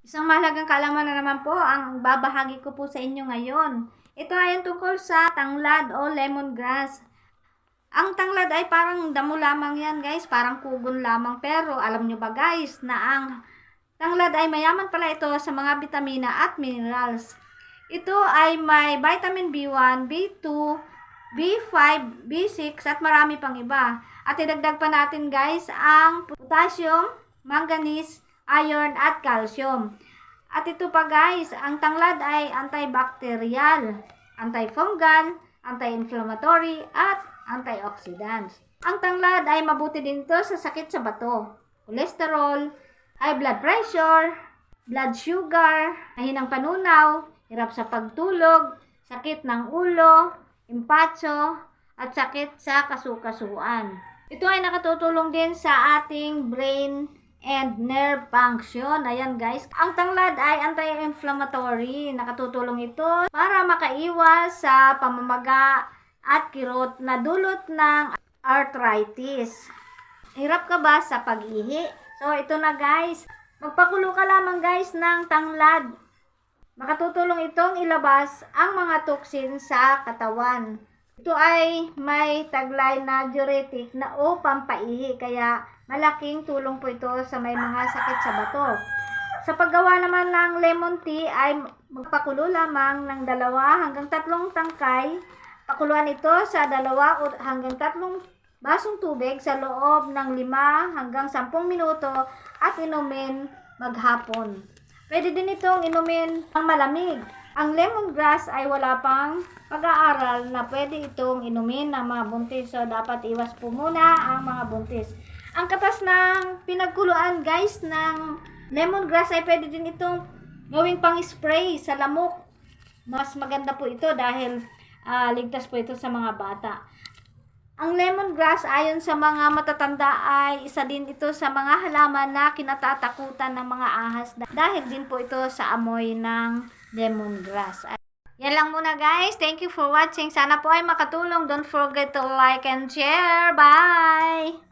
Isang mahalagang kaalaman na naman po ang babahagi ko po sa inyo ngayon. Ito ay tungkol sa tanglad o lemongrass. Ang tanglad ay parang damo lamang yan guys, parang kugon lamang. Pero alam nyo ba guys na ang tanglad ay mayaman pala ito sa mga vitamina at minerals. Ito ay may vitamin B1, B2, B5, B6 at marami pang iba. At idagdag pa natin guys ang potassium, manganese, iron at calcium. At ito pa guys, ang tanglad ay antibacterial, antifungal, anti-inflammatory at antioxidants. Ang tanglad ay mabuti din ito sa sakit sa bato, cholesterol, high blood pressure, blood sugar, mahinang panunaw, hirap sa pagtulog, sakit ng ulo, impatso, at sakit sa kasukasuan. Ito ay nakatutulong din sa ating brain and nerve function. Ayan guys, ang tanglad ay anti-inflammatory. Nakatutulong ito para makaiwas sa pamamaga at kirot na dulot ng arthritis. Hirap ka ba sa pag-ihi? So ito na guys, magpakulo ka lamang guys ng tanglad. Makatutulong itong ilabas ang mga toxin sa katawan. Ito ay may taglay na diuretic na o pampaihi, kaya malaking tulong po ito sa may mga sakit sa bato. Sa paggawa naman ng lemon tea ay magpakulo lamang ng 2 hanggang 3 tangkay. Pakuluan ito sa 2 hanggang 3 basong tubig sa loob ng 5 hanggang 10 minuto at inumin maghapon. Pwede din itong inumin ng malamig. Ang lemongrass ay wala pang pag-aaral na pwede itong inumin ng mga buntis. So, dapat iwas po muna ang mga buntis. Ang katas ng pinagkuluan guys ng lemongrass ay pwede din itong gawing pang-spray sa lamok. Mas maganda po ito dahil ligtas po ito sa mga bata. Ang lemongrass ayon sa mga matatanda ay isa din ito sa mga halaman na kinatatakutan ng mga ahas dahil din po ito sa amoy ng lemongrass. Yan lang muna guys. Thank you for watching. Sana po ay makatulong. Don't forget to like and share. Bye!